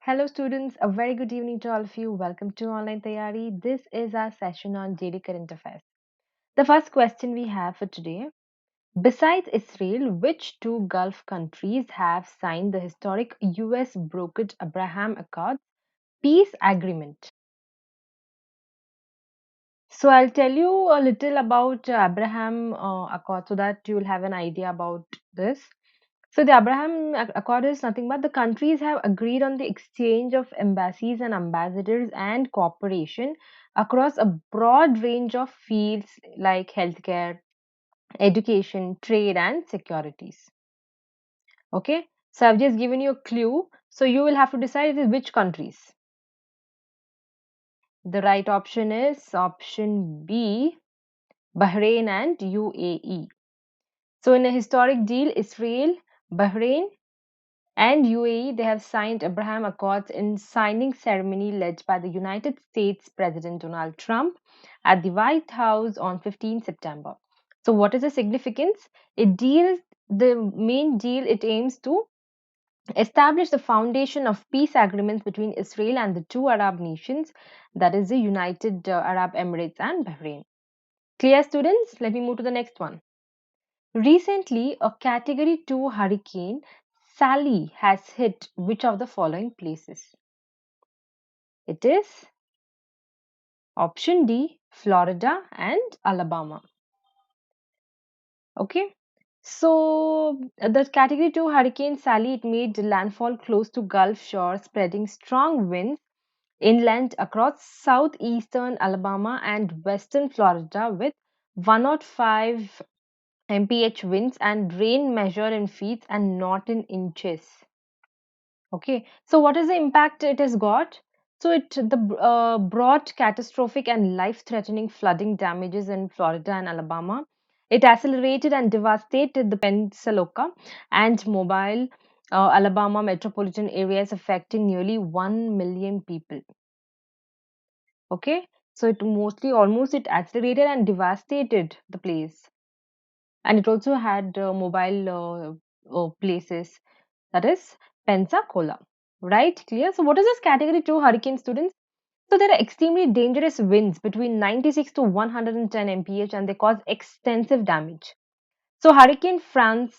Hello students, a very good evening to all of you. Welcome to OnlineTyari. This is our session on daily current affairs. The first question we have for today: besides Israel, which two Gulf countries have signed the historic US brokered Abraham Accords peace agreement? So I'll tell you a little about Abraham Accord so that you will have an idea about this. So the Abraham Accord is nothing but the countries have agreed on the exchange of embassies and ambassadors and cooperation across a broad range of fields like healthcare, education, trade, and securities. Okay, so I've just given you a clue. So you will have to decide which countries. The right option is option B, Bahrain and UAE. So in a historic deal, Israel, Bahrain, and UAE, they have signed Abraham Accords in signing ceremony led by the United States President Donald Trump at the White House on 15 September. So what is the significance? The main deal, it aims to establish the foundation of peace agreements between Israel and the two Arab nations, that is the United Arab Emirates and Bahrain. Clear, students? Let me move to the next one. Recently, a Category 2 hurricane Sally has hit which of the following places? It is option D, Florida and Alabama. Okay. So the Category 2 hurricane Sally, it made landfall close to Gulf shore, spreading strong winds inland across southeastern Alabama and western Florida with 105 mph winds and rain measured in feet and not in inches. Okay, so what is the impact it has got? So it brought catastrophic and life-threatening flooding damages in Florida and Alabama. It accelerated and devastated the Pensacola and Mobile, Alabama metropolitan areas, affecting nearly 1 million people. Okay, so it mostly almost it accelerated and devastated the place, and it also had mobile places, that is Pensacola. Right, clear? So what is this category 2 hurricane, students? So there are extremely dangerous winds between 96 to 110 mph and they cause extensive damage. So Hurricane France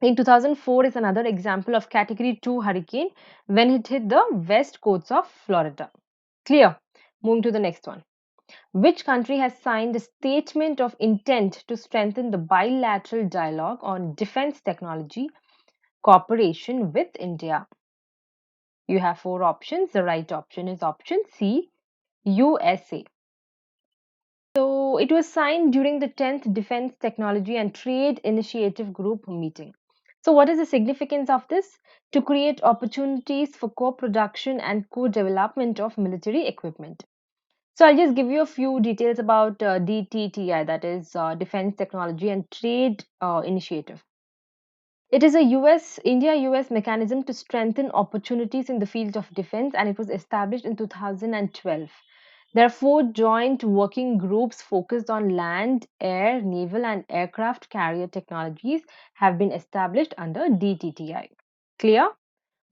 in 2004 is another example of category 2 hurricane when it hit the west coast of Florida. Clear? Moving to the next one. Which country has signed a statement of intent to strengthen the bilateral dialogue on defense technology cooperation with India? You have four options. The right option is option C, USA. So it was signed during the 10th Defense Technology and Trade Initiative Group meeting. So what is the significance of this? To create opportunities for co-production and co-development of military equipment. So I'll just give you a few details about DTTI, that is Defense Technology and Trade Initiative. It is a India-US mechanism to strengthen opportunities in the field of defense, and it was established in 2012. There are four joint working groups focused on land, air, naval, and aircraft carrier technologies have been established under DTTI. Clear?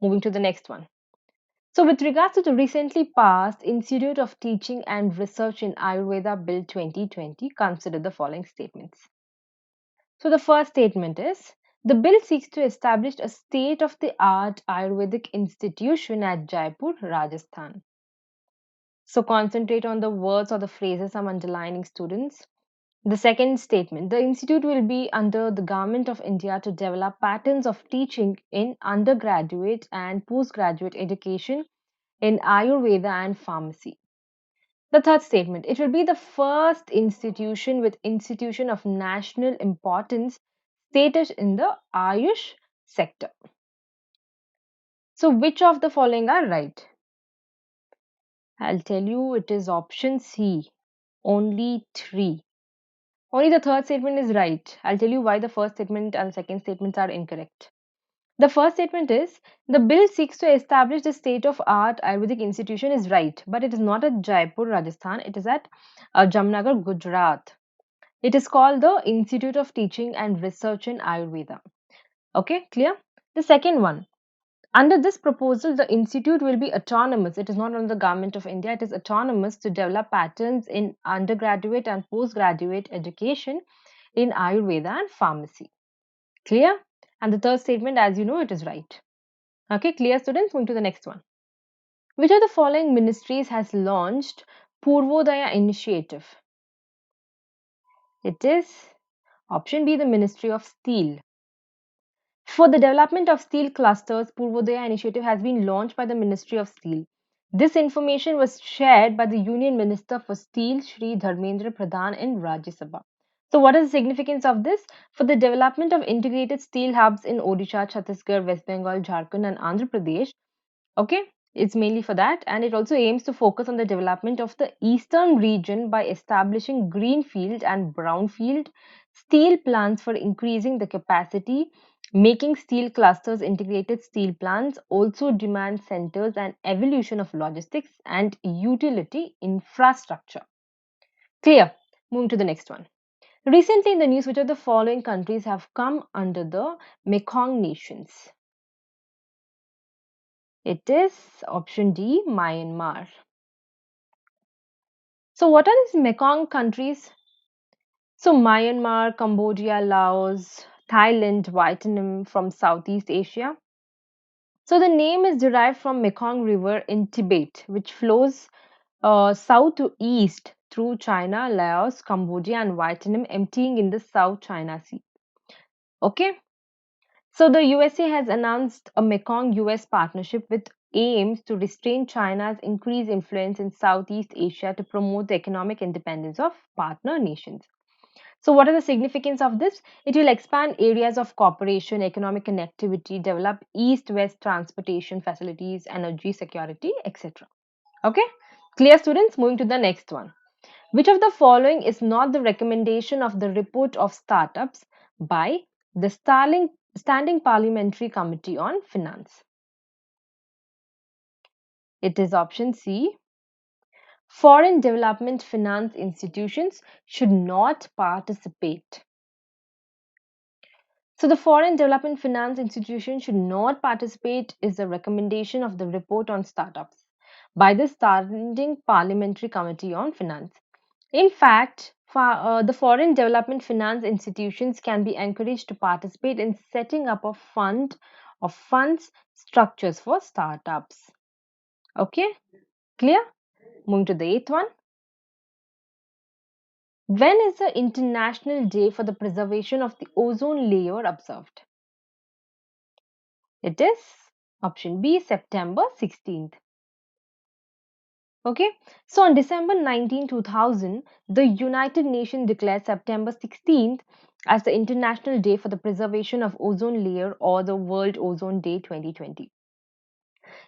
Moving to the next one. So, with regards to the recently passed Institute of Teaching and Research in Ayurveda Bill 2020, consider the following statements. So, the first statement is the bill seeks to establish a state of the art Ayurvedic institution at Jaipur, Rajasthan. So, concentrate on the words or the phrases I'm underlining, students. The second statement the institute will be under the Government of India to develop patterns of teaching in undergraduate and postgraduate education in Ayurveda and pharmacy. The third statement it will be the first institution with institution of national importance status in the Ayush sector. So, which of the following are right? I'll tell you it is option C, only three. Only the third statement is right. I'll tell you why the first statement and second statements are incorrect. The first statement is the bill seeks to establish the state of art Ayurvedic institution is right, but it is not at Jaipur, Rajasthan. It is at Jamnagar, Gujarat. It is called the Institute of Teaching and Research in Ayurveda. Okay, clear? The second one Under this proposal, the institute will be autonomous. It is not under the government of India. It is autonomous to develop patterns in undergraduate and postgraduate education in Ayurveda and pharmacy. Clear? And the third statement, as you know, it is right. Okay, clear, students? Moving to the next one. Which of the following ministries has launched Purvodaya initiative? It is option B, the Ministry of Steel. For the development of steel clusters, Purvodaya initiative has been launched by the Ministry of Steel. This information was shared by the Union Minister for Steel, Shri Dharmendra Pradhan in Rajya Sabha. So, what is the significance of this? For the development of integrated steel hubs in Odisha, Chhattisgarh, West Bengal, Jharkhand, and Andhra Pradesh, okay, it's mainly for that, and it also aims to focus on the development of the eastern region by establishing greenfield and brownfield steel plants for increasing the capacity, making steel clusters, integrated steel plants, also demand centers, and evolution of logistics and utility infrastructure. Clear. Moving to the next one. Recently in the news, which of the following countries have come under the Mekong Nations? It is option D, Myanmar. So, what are these Mekong countries? So, Myanmar, Cambodia, Laos, Thailand, Vietnam from Southeast Asia. So, the name is derived from Mekong River in Tibet, which flows south to east through China, Laos, Cambodia, and Vietnam, emptying in the South China Sea. Okay. So, the USA has announced a Mekong US partnership with aims to restrain China's increased influence in Southeast Asia to promote the economic independence of partner nations. So, what is the significance of this? It will expand areas of cooperation, economic connectivity, develop east west transportation facilities, energy security, etc. Okay, clear, students? Moving to the next one. Which of the following is not the recommendation of the report of startups by the Standing Parliamentary Committee on Finance? It is option C. Foreign development finance institutions should not participate. So, the foreign development finance institution should not participate is the recommendation of the report on startups by the Standing Parliamentary Committee on Finance. In fact, the foreign development finance institutions can be encouraged to participate in setting up a fund of funds structures for startups. Okay, clear? Moving to the eighth one. When is the International Day for the Preservation of the Ozone Layer observed? It is option B, September 16th. Okay, so on December 2000, the United Nations declared September 16th as the International Day for the Preservation of Ozone Layer or the World Ozone Day 2020.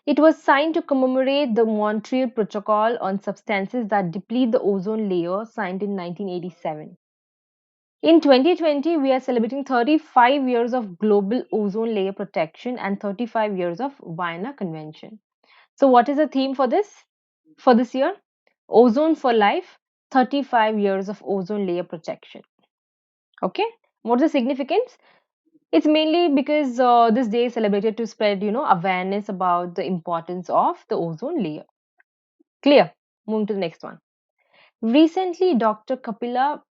It was signed to commemorate the Montreal Protocol on Substances that Deplete the Ozone Layer, signed in 1987. In 2020, we are celebrating 35 years of global ozone layer protection and 35 years of Vienna Convention. So, what is the theme for this? For this year? Ozone for life, 35 years of ozone layer protection. Okay. What's the significance? It's mainly because this day is celebrated to spread, awareness about the importance of the ozone layer. Clear? Moving to the next one. Recently, Dr. Kapila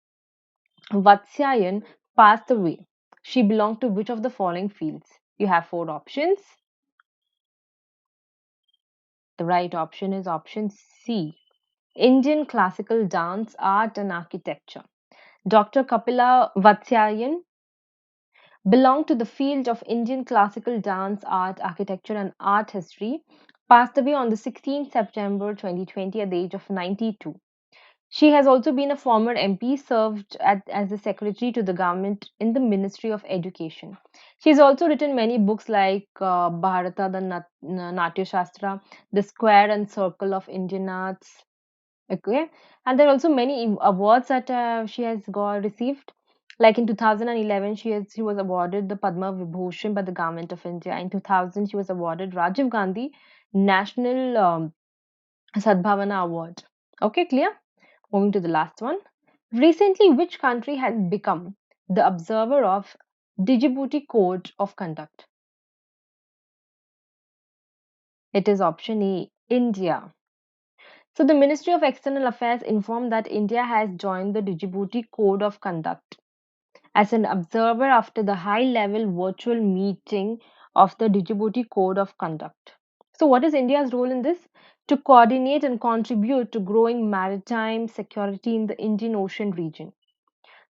Vatsyayan passed away. She belonged to which of the following fields? You have four options. The right option is option C. Indian classical dance, art and architecture. Dr. Kapila Vatsyayan belonged to the field of Indian classical dance, art, architecture and art history, passed away on the 16th September 2020 at the age of 92. She has also been a former MP, served as the secretary to the government in the Ministry of Education. She has also written many books like Bharata, the Natya Shastra, The Square and Circle of Indian Arts. Okay, and there are also many awards that she has got received. Like in 2011, she was awarded the Padma Vibhushan by the government of India. In 2000, she was awarded Rajiv Gandhi National Sadbhavana Award. Okay, clear? Moving to the last one. Recently, which country has become the observer of Djibouti Code of Conduct? It is option A, India. So, the Ministry of External Affairs informed that India has joined the Djibouti Code of Conduct as an observer after the high level virtual meeting of the Djibouti Code of Conduct. So, what is India's role in this? To coordinate and contribute to growing maritime security in the Indian Ocean region.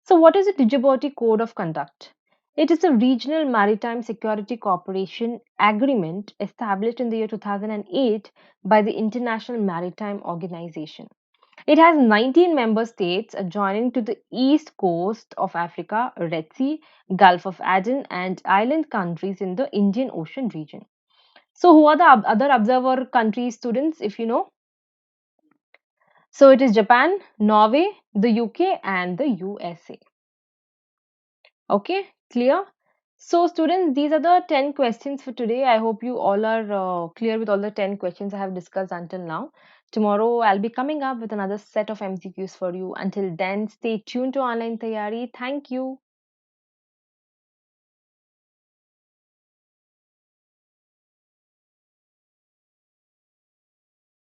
So, what is the Djibouti Code of Conduct? It is a regional maritime security cooperation agreement established in the year 2008 by the International Maritime Organization. It has 19 member states adjoining to the east coast of Africa, Red Sea, Gulf of Aden, and island countries in the Indian Ocean region. So, who are the other observer countries, students, if you know? So, it is Japan, Norway, the UK, and the USA. Okay, clear? So, students, these are the 10 questions for today. I hope you all are clear with all the 10 questions I have discussed until now. Tomorrow, I'll be coming up with another set of MCQs for you. Until then, stay tuned to Online Tayari. Thank you.